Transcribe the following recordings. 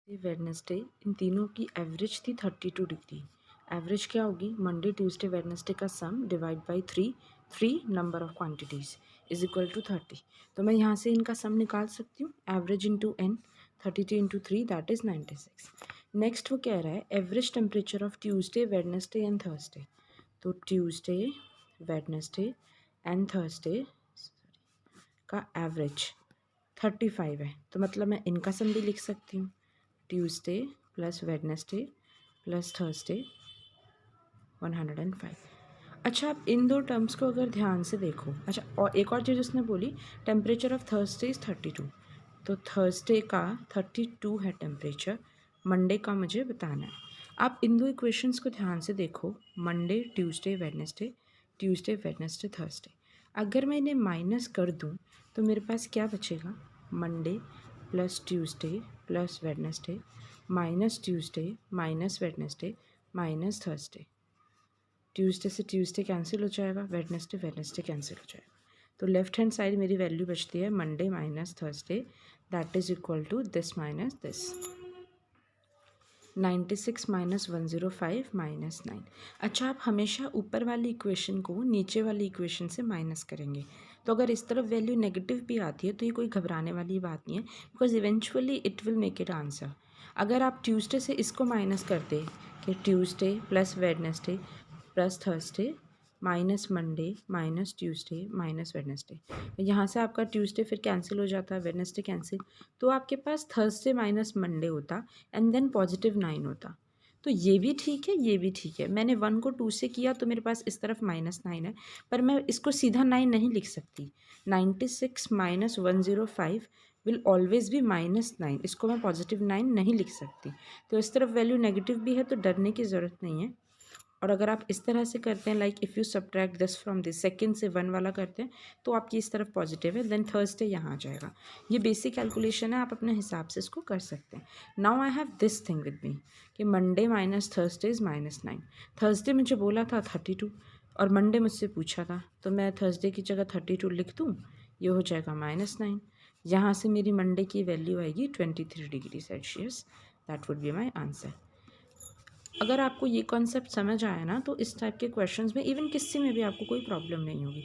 Wednesday इन तीनों की average थी 32 डिग्री। एवरेज क्या होगी? मंडे ट्यूसडे वेडनेसडे का sum divide by three number of quantities is equal to 30। तो मैं यहाँ से इनका सम निकाल सकती हूँ। Average into N, 32 into 3 that is 96। Next वो कह रहा है average temperature of Tuesday Wednesday and Thursday. तो ट्यूसडे वेडनेसडे एंड थर्सडे का एवरेज 35 है, तो मतलब मैं इनका सम भी लिख सकती हूँ। Tuesday plus Wednesday plus Thursday 105। अच्छा, आप इन दो टर्म्स को अगर ध्यान से देखो। अच्छा, और एक और चीज़ उसने बोली टेम्परेचर ऑफ थर्सडे इज़ 32। तो थर्सडे का 32 है टेम्परेचर, मंडे का मुझे बताना है। आप इन दो इक्वेशंस को ध्यान से देखो, मंडे ट्यूसडे वेडनेसडे थर्सडे। अगर मैं इन्हें माइनस कर दूं तो मेरे पास क्या बचेगा? Monday plus Tuesday plus Wednesday minus Tuesday minus Wednesday minus Thursday. Tuesday से ट्यूसडे कैंसिल हो जाएगा, वेडनेसडे कैंसिल हो जाएगा। तो लेफ्ट हैंड साइड मेरी वैल्यू बचती है Monday minus Thursday, that is equal to this minus this. 96 minus 105 minus 9। अच्छा, आप हमेशा ऊपर वाली इक्वेशन को नीचे वाली इक्वेशन से माइनस करेंगे। तो अगर इस तरफ वैल्यू नेगेटिव भी आती है तो ये कोई घबराने वाली बात नहीं है, because eventually it will make it answer. अगर आप ट्यूसडे से इसको माइनस करते कि Tuesday plus Wednesday plus Thursday minus Monday minus Tuesday minus Wednesday, यहाँ से आपका ट्यूसडे फिर कैंसिल हो जाता है, वेडनेसडे कैंसिल, तो आपके पास थर्सडे माइनस मंडे होता एंड देन +9 होता। तो ये भी ठीक है, ये भी ठीक है। मैंने 1 को 2 से किया तो मेरे पास इस तरफ -9 है, पर मैं इसको सीधा 9 नहीं लिख सकती। 96 माइनस 105 विल ऑलवेज बी -9, इसको मैं +9 नहीं लिख सकती। तो इस तरफ वैल्यू नेगेटिव भी है तो डरने की ज़रूरत नहीं है। और अगर आप इस तरह से करते हैं, like if you subtract this from this, second से 1 वाला करते हैं तो आपकी इस तरफ पॉजिटिव है, देन थर्सडे यहाँ आ जाएगा। ये बेसिक कैलकुलेशन है, आप अपने हिसाब से इसको कर सकते हैं। Now I have this thing with me कि Monday minus Thursday is -9। Thursday मुझे बोला था 32 और मंडे मुझसे पूछा था, तो मैं थर्सडे की जगह 32 लिख दूँ, ये हो जाएगा -9। यहाँ से मेरी मंडे की वैल्यू आएगी 23 degree Celsius, that would be my answer. अगर आपको ये कॉन्सेप्ट समझ आया ना तो इस टाइप के क्वेश्चंस में इवन किसी में भी आपको कोई प्रॉब्लम नहीं होगी।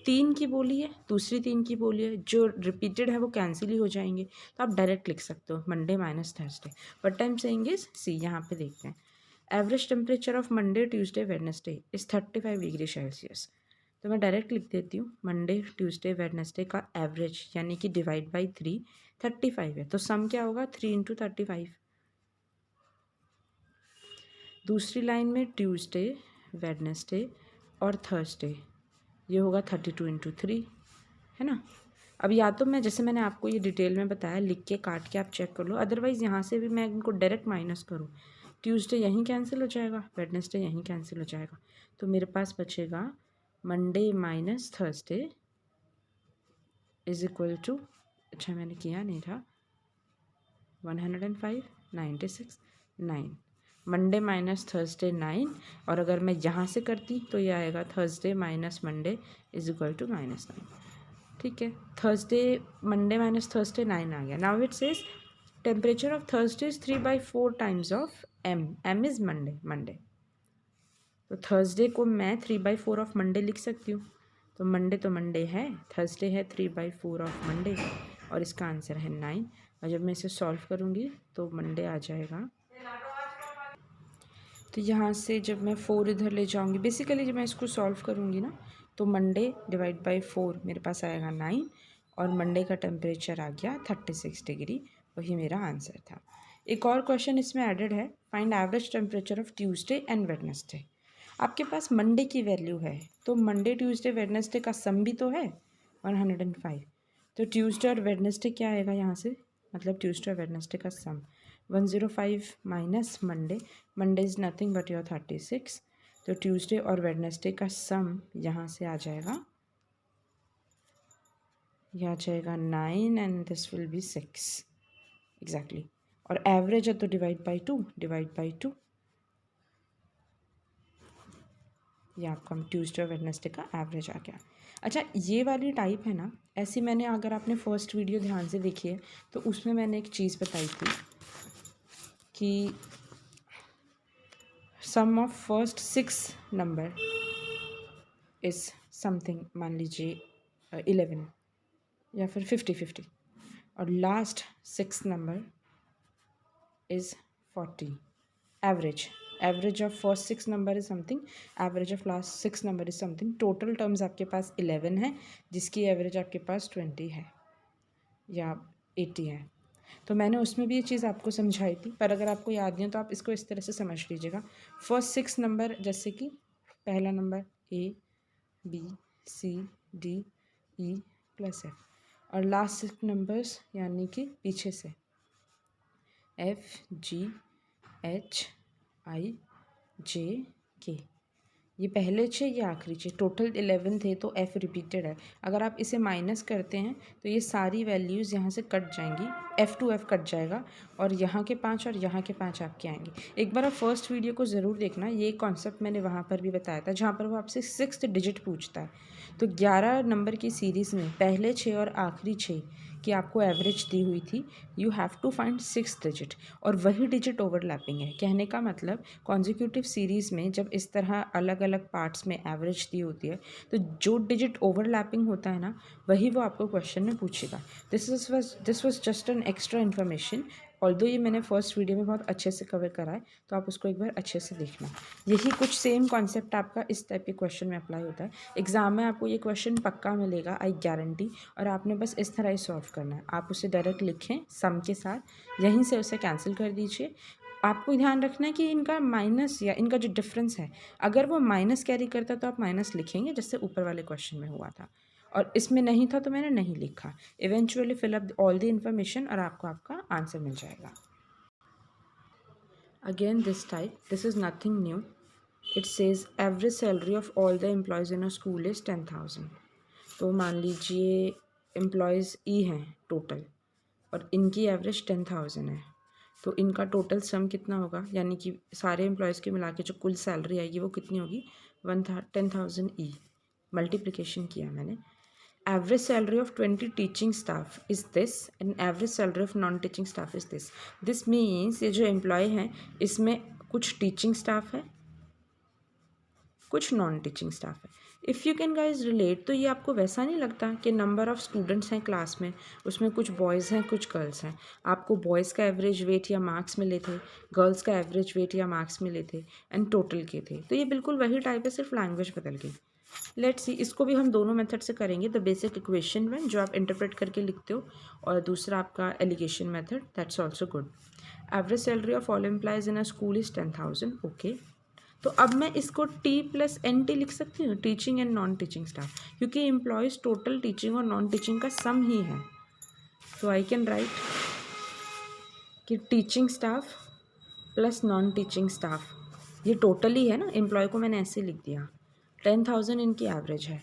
3 की बोली है, दूसरी 3 की बोली है, जो रिपीटेड है वो कैंसिल ही हो जाएंगे, तो आप डायरेक्ट लिख सकते हो Monday minus Thursday. What I am saying is, see यहाँ पे देखते हैं, average temperature of Monday Tuesday Wednesday is 35 degree Celsius. तो मैं डायरेक्ट लिख देती हूँ मंडे ट्यूसडे वेडनेसडे का एवरेज यानी कि डिवाइड बाई 3 35 है, तो सम क्या होगा 3 इंटू 35। दूसरी लाइन में ट्यूसडे वेडनेसडे और थर्सडे, ये होगा 32 इंटू 3, है ना। अब या तो मैं, जैसे मैंने आपको ये डिटेल में बताया, लिख के काट के आप चेक कर लो, अदरवाइज़ यहाँ से भी मैं इनको डायरेक्ट माइनस करूँ, ट्यूसडे यहीं कैंसिल हो जाएगा, वेडनेसडे यहीं कैंसिल हो जाएगा, तो मेरे पास बचेगा Monday minus Thursday is equal to, अच्छा मैंने किया नहीं था, 105 96 9, मंडे माइनस थर्सडे 9, और अगर मैं यहाँ से करती तो ये आएगा Thursday minus Monday is equal to -9। ठीक है, थर्सडे मंडे माइनस थर्सडे 9 आ गया। Now it says temperature of Thursday is 3/4 times of M is Monday. तो थर्सडे को मैं 3/4 ऑफ मंडे लिख सकती हूँ, तो मंडे है, थर्सडे है 3/4 ऑफ मंडे, और इसका आंसर है 9। और जब मैं इसे सॉल्व करूँगी तो मंडे आ जाएगा, तो यहाँ से जब मैं 4 इधर ले जाऊँगी, बेसिकली जब मैं इसको सॉल्व करूँगी ना, तो मंडे डिवाइड बाई 4 मेरे पास आएगा 9, और मंडे का टेम्परेचर आ गया 36 डिग्री, वही मेरा आंसर था। एक और क्वेश्चन इसमें एडेड है, find average temperature of Tuesday and Wednesday. आपके पास मंडे की वैल्यू है, तो मंडे ट्यूसडे वेडनेसडे का सम भी तो है 105, तो ट्यूसडे और वेडनेसडे क्या आएगा यहाँ से, मतलब ट्यूसडे और वेडनेसडे का सम 105 minus Monday is nothing but your 36, तो ट्यूसडे और वेडनेसडे का सम यहाँ से आ जाएगा, यह आ जाएगा 9 and this will be 6 exactly, और एवरेज है तो डिवाइड बाई 2, ये आपका ट्यूसडे और वेडनेसडे का एवरेज आ गया। अच्छा, ये वाली टाइप है ना, ऐसी मैंने, अगर आपने फर्स्ट वीडियो ध्यान से देखी है तो उसमें मैंने एक चीज़ बताई थी कि sum of first 6 number is something, मान लीजिए 11 या फिर 50-50, और last 6 number is 40. Average of first 6 number is something, average of last 6 number is something. Total terms आपके पास 11 है, जिसकी एवरेज आपके पास 20 है या 80 है. तो मैंने उसमें भी ये चीज़ आपको समझाई थी, पर अगर आपको याद नहीं है तो आप इसको इस तरह से समझ लीजिएगा. फर्स्ट 6 नंबर जैसे कि पहला नंबर ABCDE+F, और लास्ट 6 नंबर्स यानी कि पीछे से FGHIJK. ये पहले 6, ये आखिरी 6. टोटल 11 थे तो F रिपीटेड है. अगर आप इसे माइनस करते हैं तो ये सारी वैल्यूज़ यहाँ से कट जाएंगी, F टू F कट जाएगा, और यहाँ के 5 और यहाँ के 5 आपके आएंगे. एक बार आप फर्स्ट वीडियो को ज़रूर देखना, ये कॉन्सेप्ट मैंने वहाँ पर भी बताया था, जहाँ पर वो आपसे 6th डिजिट पूछता है. तो 11 नंबर की सीरीज़ में पहले 6 और आखिरी 6 की आपको एवरेज दी हुई थी. You have to find 6th digit, और वही डिजिट ओवरलैपिंग है. कहने का मतलब कॉन्जिक्यूटिव सीरीज़ में जब इस तरह अलग अलग पार्ट्स में एवरेज दी होती है तो जो डिजिट ओवरलैपिंग होता है ना, वही वो आपको क्वेश्चन में पूछेगा. This was just an extra information. Although ये मैंने फर्स्ट वीडियो में बहुत अच्छे से कवर करा है, तो आप उसको एक बार अच्छे से देखना. यही कुछ सेम कॉन्सेप्ट आपका इस टाइप के क्वेश्चन में अप्लाई होता है. एग्जाम में आपको ये क्वेश्चन पक्का मिलेगा, आई गारंटी. और आपने बस इस तरह ही सॉल्व करना है. आप उसे डायरेक्ट लिखें सम के साथ, यहीं से उसे कैंसिल कर दीजिए. आपको ध्यान रखना है कि इनका माइनस या इनका जो डिफरेंस है, अगर वो माइनस कैरी करता तो आप माइनस लिखेंगे, जैसे ऊपर वाले क्वेश्चन में हुआ था, और इसमें नहीं था तो मैंने नहीं लिखा. Eventually fill up all the information और आपको आपका आंसर मिल जाएगा. Again this type, this is nothing new. It says average salary of all the employees in a school is 10,000. तो मान लीजिए एम्प्लॉयज़ ई हैं टोटल, और इनकी एवरेज 10,000 है. तो इनका टोटल सम कितना होगा, यानी कि सारे एम्प्लॉयज़ के मिला के जो कुल सैलरी आएगी वो कितनी होगी, 10,000 ई. मल्टीप्लिकेशन किया मैंने. Average salary of 20 teaching staff is this, and average salary of non teaching staff is this. This means ये जो एम्प्लॉय हैं इसमें कुछ टीचिंग स्टाफ है, कुछ नॉन टीचिंग स्टाफ है. If you can guys relate, तो ये आपको वैसा नहीं लगता कि नंबर ऑफ़ स्टूडेंट्स हैं क्लास में, उसमें कुछ बॉयज़ हैं कुछ गर्ल्स हैं. आपको बॉयज़ का एवरेज वेट या मार्क्स मिले थे, गर्ल्स का एवरेज वेट या मार्क्स मिले थे, एंड टोटल के थे. तो ये बिल्कुल वही टाइप है, सिर्फ लैंग्वेज बदल गई. लेट्स सी, इसको भी हम दोनों मेथड से करेंगे. द बेसिक इक्वेशन में जो आप इंटरप्रेट करके लिखते हो, और दूसरा आपका alligation method, that's also good. Average salary of all employees in a school is 10,000. Okay, तो अब मैं इसको T+NT लिख सकती हूँ, teaching and non teaching staff, क्योंकि एम्प्लॉयज़ टोटल टीचिंग और नॉन टीचिंग का सम ही है. तो आई कैन राइट कि teaching staff plus non teaching staff, ये टोटल ही है ना. एम्प्लॉय को मैंने ऐसे लिख दिया, 10,000 इनकी एवरेज है,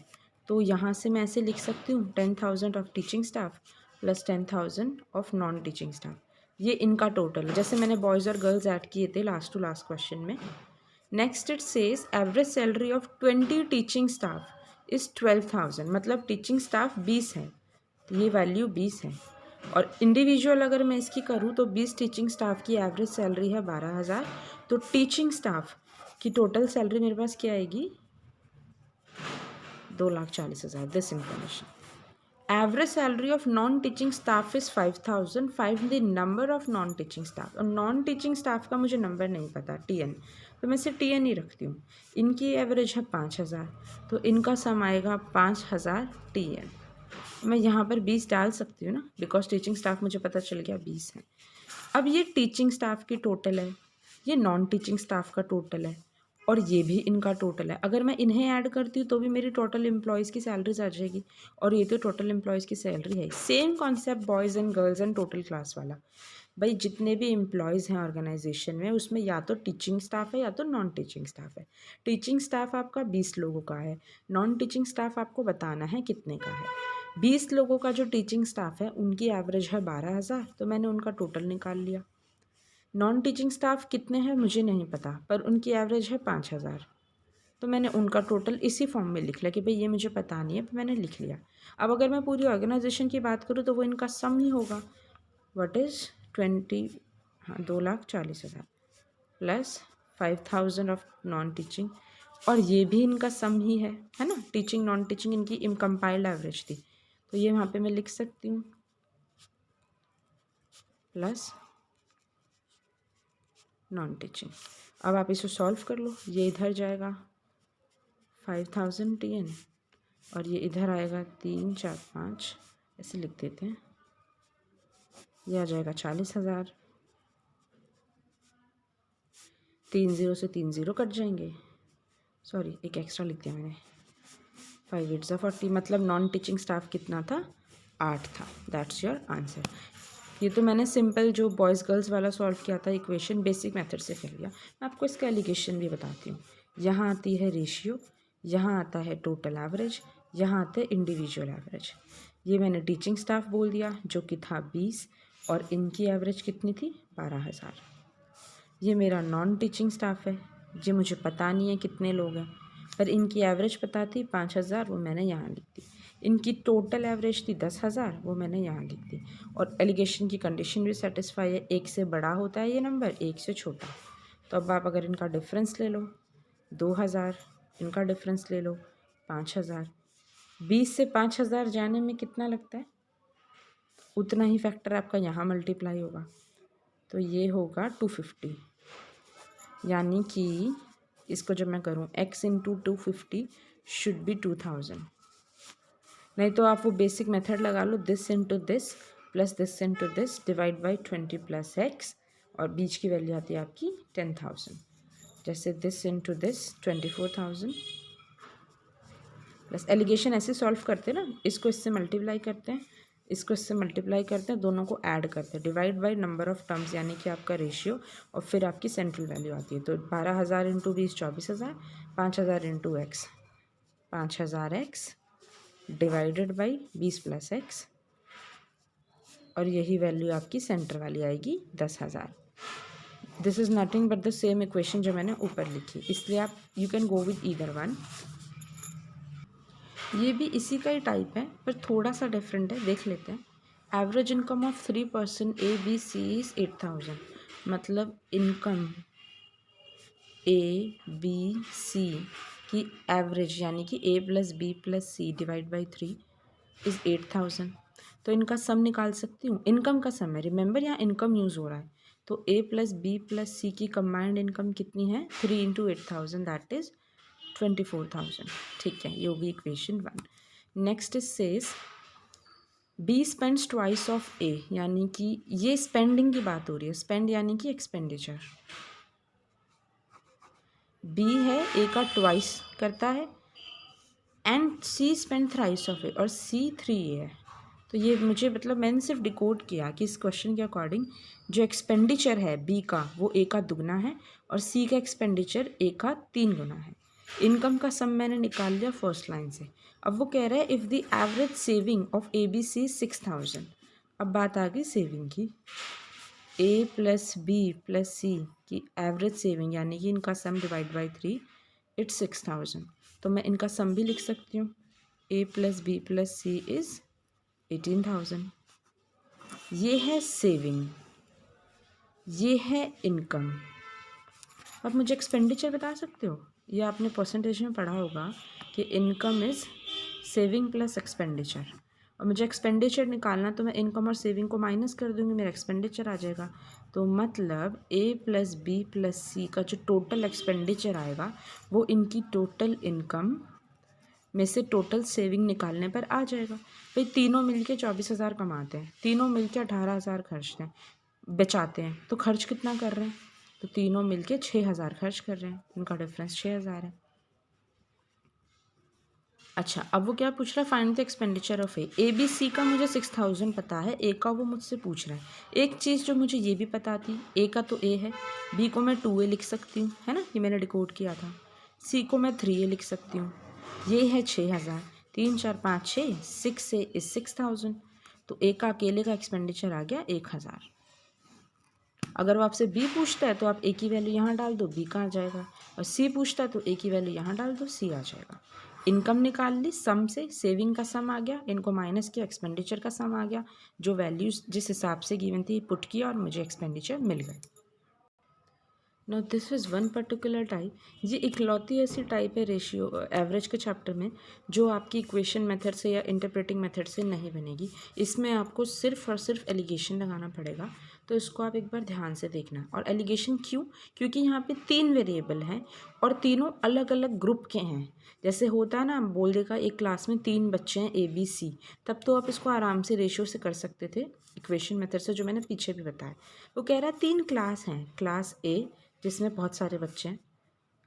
तो यहाँ से मैं ऐसे लिख सकती हूँ 10,000 of teaching staff plus 10,000 of non teaching staff. ये इनका टोटल है, जैसे मैंने बॉयज़ और गर्ल्स ऐड किए थे लास्ट टू लास्ट क्वेश्चन में. Next it says average salary of 20 teaching staff is 12,000. मतलब टीचिंग स्टाफ 20 है, तो ये वैल्यू 20 है. और इंडिविजुअल अगर मैं इसकी करूँ तो 20 टीचिंग स्टाफ की एवरेज सैलरी है 12,000. तो टीचिंग स्टाफ की टोटल सैलरी मेरे पास क्या आएगी, 2,40,000. This information. Average salary of non teaching staff is 5,000. Find the number of non teaching staff. और नॉन टीचिंग स्टाफ का मुझे नंबर नहीं पता, TN, तो मैं सिर्फ TN ही रखती हूँ. इनकी एवरेज है 5,000, तो इनका सम आएगा 5,000 TN. मैं यहाँ पर 20 डाल सकती हूँ ना, बिकॉज टीचिंग स्टाफ मुझे पता चल गया 20 है. अब ये टीचिंग स्टाफ की टोटल है, ये नॉन टीचिंग स्टाफ का टोटल है, और ये भी इनका टोटल है. अगर मैं इन्हें ऐड करती हूँ तो भी मेरी टोटल एम्प्लॉयज़ की सैलरीज आ जाएगी, और ये तो टोटल एम्प्लॉयज़ की सैलरी है. Same concept boys and girls and total class वाला. भाई जितने भी एम्प्लॉयज़ हैं ऑर्गेनाइजेशन में, उसमें या तो टीचिंग स्टाफ है या तो नॉन टीचिंग स्टाफ है. टीचिंग स्टाफ आपका 20 लोगों का है, नॉन टीचिंग स्टाफ आपको बताना है कितने का है. 20 लोगों का जो टीचिंग स्टाफ है उनकी एवरेज है 12,000, तो मैंने उनका टोटल निकाल लिया. नॉन टीचिंग स्टाफ कितने हैं मुझे नहीं पता, पर उनकी एवरेज है 5,000, तो मैंने उनका टोटल इसी फॉर्म में लिख लिया कि भाई ये मुझे पता नहीं है, पर मैंने लिख लिया. अब अगर मैं पूरी ऑर्गेनाइजेशन की बात करूँ तो वो इनका सम ही होगा. व्हाट इज़ 20, हाँ 2,40,000 प्लस 5,000 ऑफ नॉन टीचिंग, और ये भी इनका सम ही है ना। टीचिंग नॉन टीचिंग इनकी इनकम्पाइल्ड एवरेज थी, तो ये वहाँ पे मैं लिख सकती हूँ प्लस नॉन टीचिंग। अब आप इसको सॉल्व कर लो, ये इधर जाएगा 5,000 TN और ये इधर आएगा 3, 4, 5, ऐसे लिख देते हैं। ये आ जाएगा 40,000, 3 0 से 3 0 कट जाएंगे, सॉरी एक एक्स्ट्रा लिख दिया मैंने, 5 8 40, मतलब नॉन टीचिंग स्टाफ कितना था, 8 था। That's your answer. ये तो मैंने सिंपल जो बॉयज़ गर्ल्स वाला सॉल्व किया था इक्वेशन, बेसिक मेथड से कर लिया। मैं आपको इसका एलिगेशन भी बताती हूँ। यहाँ आती है रेशियो, यहाँ आता है टोटल एवरेज, यहाँ आता है इंडिविजुअल एवरेज। ये मैंने टीचिंग स्टाफ बोल दिया जो कि था 20 और इनकी एवरेज कितनी थी 12,000। ये मेरा नॉन टीचिंग स्टाफ है, ये मुझे पता नहीं है कितने लोग हैं, पर इनकी एवरेज पता थी 5,000, वो मैंने यहाँ लिख दी। इनकी टोटल एवरेज थी 10,000, वो मैंने यहाँ लिख दी। और एलिगेशन की कंडीशन भी सेटिस्फाई है, एक से बड़ा होता है ये नंबर, एक से छोटा। तो अब आप अगर इनका डिफरेंस ले लो 2,000, इनका डिफरेंस ले लो 5,000, 20 से 5,000 जाने में कितना लगता है, उतना ही फैक्टर आपका यहाँ मल्टीप्लाई होगा, तो ये होगा 250। यानी कि इसको जब मैं करूँ x इंटू 250 शुड बी 2,000। नहीं तो आप वो बेसिक मेथड लगा लो, this into this plus this into this divide by 20 plus x, और बीच की वैल्यू आती है आपकी 10,000। जैसे this into this 24,000 plus alligation ऐसे सॉल्व करते हैं ना, इसको इससे मल्टीप्लाई करते हैं, इसको इससे मल्टीप्लाई करते हैं, दोनों को ऐड करते हैं, divide by number of terms यानी कि आपका रेशियो, और फिर आपकी सेंट्रल वैल्यू आती है। तो 12,000 into 20 24,000, 5,000 into x 5,000 x divided by 20 plus x, और यही वैल्यू आपकी सेंटर वाली आएगी 10,000। This is nothing but the same equation जो मैंने ऊपर लिखी, इसलिए आप you can go with either one. ये भी इसी का ही टाइप है पर थोड़ा सा डिफरेंट है, देख लेते हैं। Average income of 3 person A B C is 8,000, मतलब इनकम A B C की एवरेज यानी कि A plus B plus C divide by 3 is 8,000। तो इनका सम निकाल सकती हूँ, इनकम का सम है, रिमेंबर यहाँ इनकम यूज़ हो रहा है। तो A plus B plus C की कंबाइंड इनकम कितनी है, 3 इंटू 8,000 दैट इज़ 24,000। ठीक है, ये होगी equation 1। Next is says B spends twice of A, यानी कि ये स्पेंडिंग की बात हो रही है, स्पेंड यानी कि एक्सपेंडिचर। बी है, ए का ट्वाइस करता है, and C spend thrice of A, और सी 3 है। तो ये मुझे मतलब मैंने सिर्फ डिकोड किया कि इस क्वेश्चन के अकॉर्डिंग जो एक्सपेंडिचर है बी का वो ए का दुगना है, और सी का एक्सपेंडिचर ए का 3 गुना है। इनकम का सम मैंने निकाल लिया फर्स्ट लाइन से। अब वो कह रहा है if the average saving of A B C 6,000। अब बात आ गई सेविंग की, A plus B plus C की एवरेज सेविंग यानी कि इनका सम डिवाइड बाई 3 इट्स 6,000। तो मैं इनका सम भी लिख सकती हूँ, A plus B plus C is 18,000। ये है सेविंग, ये है इनकम। अब मुझे एक्सपेंडिचर बता सकते हो, ये आपने परसेंटेज में पढ़ा होगा कि income is saving plus expenditure, और मुझे एक्सपेंडिचर निकालना, तो मैं इनकम और सेविंग को माइनस कर दूंगी, मेरा एक्सपेंडिचर आ जाएगा। तो मतलब ए प्लस बी प्लस सी का जो टोटल एक्सपेंडिचर आएगा वो इनकी टोटल इनकम में से टोटल सेविंग निकालने पर आ जाएगा। भाई तीनों मिलके 24,000 कमाते हैं, तीनों मिलके 18,000 खर्चते हैं, बचाते हैं, तो खर्च कितना कर रहे हैं, तो तीनों मिलके 6,000 खर्च कर रहे हैं, उनका डिफरेंस 6,000 है। अच्छा, अब वो क्या पूछ रहा है, find the expenditure of A B C का मुझे 6,000 पता है, ए का वो मुझसे पूछ रहा है। एक चीज़ जो मुझे ये भी पता थी, ए का तो ए है, बी को मैं 2A लिख सकती हूँ, है ना, ये मैंने डिकोड किया था। सी को मैं 3A लिख सकती हूँ, ये है 6,000, 3 4 5 6, 6 से इज 6,000। तो ए का अकेले का एक्सपेंडिचर आ गया 1,000। अगर वो आपसे बी पूछता है तो आप ए की वैल्यू यहाँ डाल दो, बी का आ जाएगा, और सी पूछता है तो ए की वैल्यू यहाँ डाल दो, सी आ जाएगा। इनकम निकाल ली सम से, सेविंग का सम आ गया, इनको माइनस किया, एक्सपेंडिचर का सम आ गया, जो वैल्यूज जिस हिसाब से गिवन थी पुट किया और मुझे एक्सपेंडिचर मिल गए। No this is one particular type. ये इकलौती ऐसी टाइप है रेशियो एवरेज के चैप्टर में जो आपकी इक्वेशन मेथड से या इंटरप्रेटिंग मेथड से नहीं बनेगी। इसमें आपको सिर्फ और सिर्फ एलिगेशन लगाना पड़ेगा, तो इसको आप एक बार ध्यान से देखना। और एलिगेशन क्यों? क्योंकि यहाँ पे 3 वेरिएबल हैं और तीनों अलग अलग ग्रुप के हैं। जैसे होता है ना, बोल देगा एक क्लास में 3 बच्चे हैं ABC, तब तो आप इसको आराम से रेशियो से कर सकते थे इक्वेशन मेथड से, जो मैंने पीछे भी बताया। वो कह रहा है 3 क्लास हैं, क्लास A जिसमें बहुत सारे बच्चे हैं,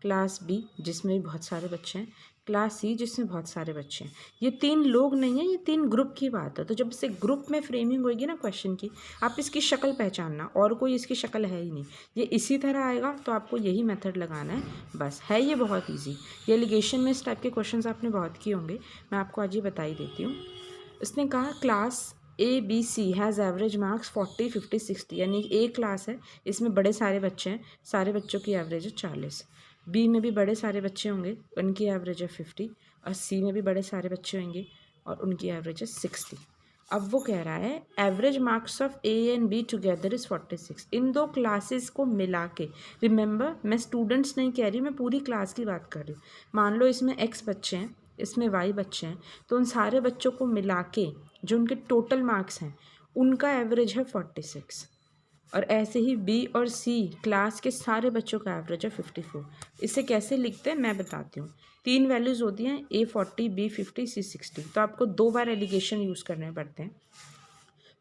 क्लास B जिसमें भी बहुत सारे बच्चे हैं, क्लास C जिसमें बहुत सारे बच्चे हैं। ये 3 लोग नहीं हैं, ये 3 ग्रुप की बात है। तो जब इसे ग्रुप में फ्रेमिंग होगी ना क्वेश्चन की, आप इसकी शक्ल पहचानना, और कोई इसकी शक्ल है ही नहीं, ये इसी तरह आएगा, तो आपको यही मेथड लगाना है बस। है ये बहुत ईजी। ये एलिगेशन में इस टाइप के क्वेश्चन आपने बहुत किए होंगे, मैं आपको आज ये बता ही देती हूँ। इसने कहा class ABC has average marks 40, 50, 60, यानी A क्लास है, इसमें बड़े सारे बच्चे हैं, सारे बच्चों की एवरेज है 40। B में भी बड़े सारे बच्चे होंगे, उनकी एवरेज है 50, और C में भी बड़े सारे बच्चे होंगे और उनकी एवरेज है 60। अब वो कह रहा है average marks of A and B together is 46। इन दो क्लासेस को मिला के, रिमेंबर मैं स्टूडेंट्स नहीं कह रही, मैं पूरी क्लास की बात कर रही हूँ। मान लो इसमें X बच्चे हैं, इसमें Y बच्चे हैं, तो उन सारे बच्चों को मिला के जो उनके टोटल मार्क्स हैं उनका एवरेज है 46। और ऐसे ही B और C क्लास के सारे बच्चों का एवरेज है 54। इसे कैसे लिखते हैं मैं बताती हूँ। 3 वैल्यूज़ होती हैं, A 40, B 50, C 60। तो आपको 2 बार एलिगेशन यूज़ करने पड़ते हैं।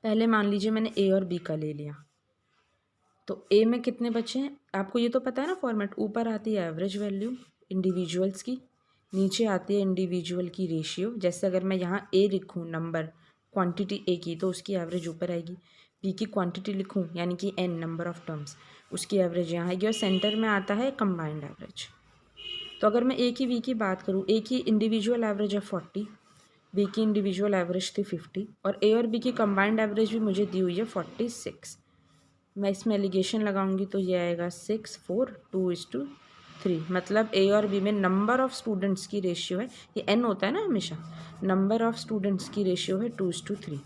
पहले मान लीजिए मैंने A और B का ले लिया, तो A में कितने बच्चे हैं आपको ये तो पता है ना फॉर्मेट। ऊपर आती है एवरेज वैल्यू इंडिविजुअल्स की, नीचे आती है इंडिविजुअल की रेशियो। जैसे अगर मैं यहाँ A लिखूँ नंबर क्वांटिटी A की, तो उसकी एवरेज ऊपर आएगी। B की क्वांटिटी लिखूँ यानी कि N नंबर ऑफ़ टर्म्स, उसकी एवरेज यहाँ आएगी। और सेंटर में आता है कंबाइंड एवरेज। तो अगर मैं A की B की बात करूँ, A की इंडिविजुअल एवरेज है 40, B की इंडिविजुअल एवरेज थी 50, और A और B की कंबाइंड एवरेज भी मुझे दी हुई है 46। मैं इसमें एलिगेशन लगाऊंगी तो ये आएगा 6, 4, 2:3। मतलब A और B में नंबर ऑफ़ स्टूडेंट्स की रेशियो है, ये N होता है ना हमेशा, नंबर ऑफ़ स्टूडेंट्स की रेशियो है 2:3।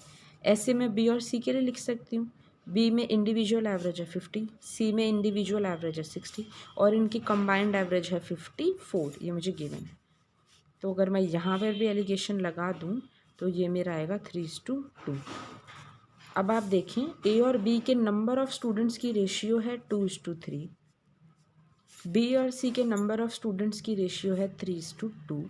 ऐसे मैं B और C के लिए लिख सकती हूँ। B में इंडिविजुअल एवरेज है 50, C में इंडिविजुअल एवरेज है 60, और इनकी कंबाइंड एवरेज है 54। ये मुझे गिवन है। तो अगर मैं यहाँ पर भी एलिगेशन लगा दूँ तो ये मेरा आएगा 3:2। अब आप देखें A और B के नंबर ऑफ़ स्टूडेंट्स की रेशियो है 2:3, B और C के नंबर ऑफ़ स्टूडेंट्स की रेशियो है 3:2।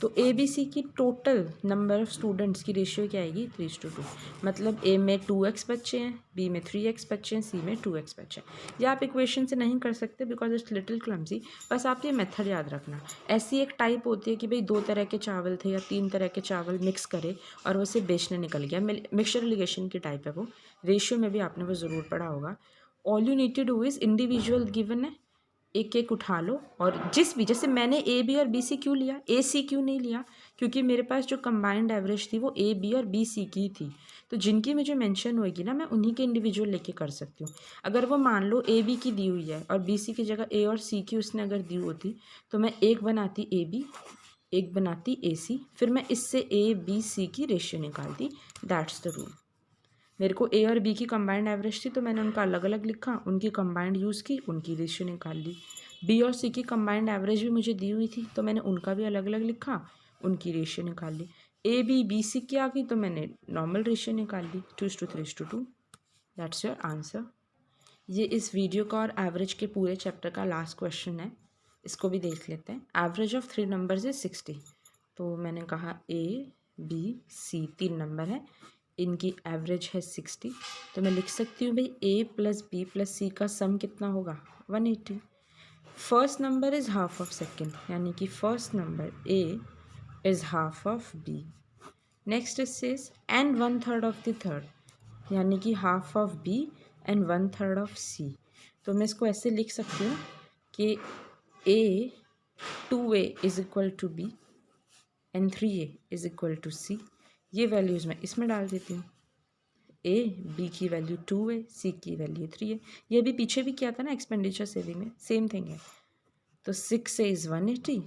तो ABC की टोटल नंबर ऑफ़ स्टूडेंट्स की रेशियो क्या आएगी 3:2। मतलब A में 2x बच्चे हैं, B में 3x बच्चे हैं, C में 2x बच्चे हैं। या आप इक्वेशन से नहीं कर सकते बिकॉज इट्स लिटिल क्लमसी, बस आप ये मेथड याद रखना। ऐसी एक टाइप होती है कि भाई 2 तरह के चावल थे या 3 तरह के चावल मिक्स करे और वो उसे बेचने निकल गया, मिक्सचर एलिगेशन की टाइप है वो। रेशियो में भी आपने वो ज़रूर पढ़ा होगा। All you need to do is individual given है, एक एक उठा लो, और जिस भी, जैसे मैंने A B और B C क्यों लिया, A C क्यों नहीं लिया, क्योंकि मेरे पास जो कंबाइंड एवरेज थी वो A B और B C की थी। तो जिनकी मुझे मेंशन होगी ना, मैं उन्हीं के इंडिविजुअल लेके कर सकती हूँ। अगर वो मान लो A B की दी हुई है और B C की जगह A और C की उसने अगर दी होती, तो मैं एक बनाती A B, एक बनाती A C, फिर मैं इससे A B C की रेशियो निकालती। That's the rule. मेरे को A और B की कंबाइंड एवरेज थी तो मैंने उनका अलग अलग लिखा, उनकी कंबाइंड यूज़ की, उनकी रेशियो निकाल ली। B और C की कंबाइंड एवरेज भी मुझे दी हुई थी तो मैंने उनका भी अलग अलग लिखा, उनकी रेशियो निकाल ली। A B B C की आ गई तो मैंने नॉर्मल रेशियो निकाल ली 2:3:2। That's your answer. ये इस वीडियो का और एवरेज के पूरे चैप्टर का लास्ट क्वेश्चन है, इसको भी देख लेते हैं। Average of 3 numbers is 60। तो मैंने कहा A B C 3 नंबर है, इनकी एवरेज है 60। तो मैं लिख सकती हूँ भाई A + B + C का सम कितना होगा 180। First number is half of second, यानी कि first number A is half of B। Next is says and 1/3 of the third, यानी कि half of B and 1/3 of C। तो मैं इसको ऐसे लिख सकती हूँ कि A 2A is equal to B and 3A is equal to C। ये वैल्यूज़ मैं इसमें डाल देती हूँ। A B की वैल्यू 2A, C की वैल्यू 3A। ये भी पीछे भी किया था ना एक्सपेंडिचर सेविंग में, सेम थिंग है। तो 6 से इज़ 180,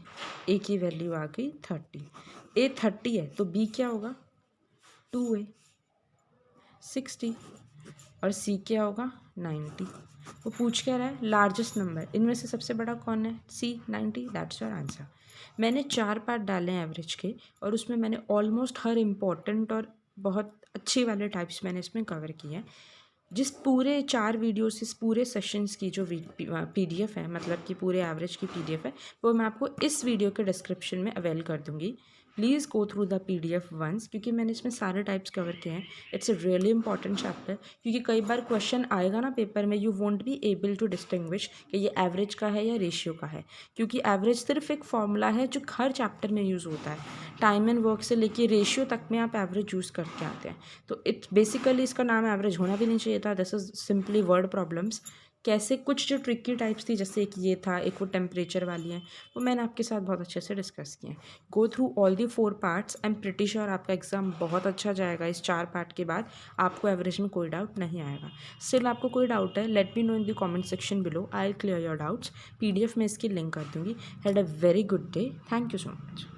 ए की वैल्यू आ गई 30। ए 30 है तो बी क्या होगा 2a 60 और सी क्या होगा 90। वो पूछ क्या रहा है लार्जेस्ट नंबर, इनमें से सबसे बड़ा कौन है सी 90, दैट्स योर आंसर। मैंने 4 पार्ट डाले हैं एवरेज के और उसमें मैंने ऑलमोस्ट हर इम्पॉर्टेंट और बहुत अच्छी वाले टाइप्स मैंने इसमें कवर किए हैं। जिस पूरे 4 वीडियोस इस पूरे सेशंस की जो PDF है, मतलब कि पूरे एवरेज की PDF है, वो मैं आपको इस वीडियो के डिस्क्रिप्शन में अवेल कर दूंगी। Please go through the PDF once, क्योंकि मैंने इसमें सारे टाइप्स कवर किए हैं। It's a really important chapter, क्योंकि कई बार क्वेश्चन आएगा ना पेपर में, you won't be able to distinguish कि ये एवरेज का है या रेशियो का है, क्योंकि एवरेज सिर्फ एक फॉर्मूला है जो हर चैप्टर में यूज़ होता है। टाइम एंड वर्क से लेके रेशियो तक में आप एवरेज यूज़ करके आते हैं। तो इट्स बेसिकली इसका नाम एवरेज होना भी नहीं चाहिए था। This is simply word problems. कैसे कुछ जो ट्रिकी टाइप्स थी, जैसे एक ये था, एक वो टेम्परेचर वाली है, वो मैंने आपके साथ बहुत अच्छे से डिस्कस किए हैं। Go through all the 4 parts. I am pretty sure आपका एग्जाम बहुत अच्छा जाएगा। इस 4 पार्ट के बाद आपको एवरेज में कोई डाउट नहीं आएगा। स्टिल आपको कोई डाउट है, let me know in the comment section below. I will clear your doubts. PDF में इसकी लिंक कर दूंगी। Had a very good day. Thank you so much.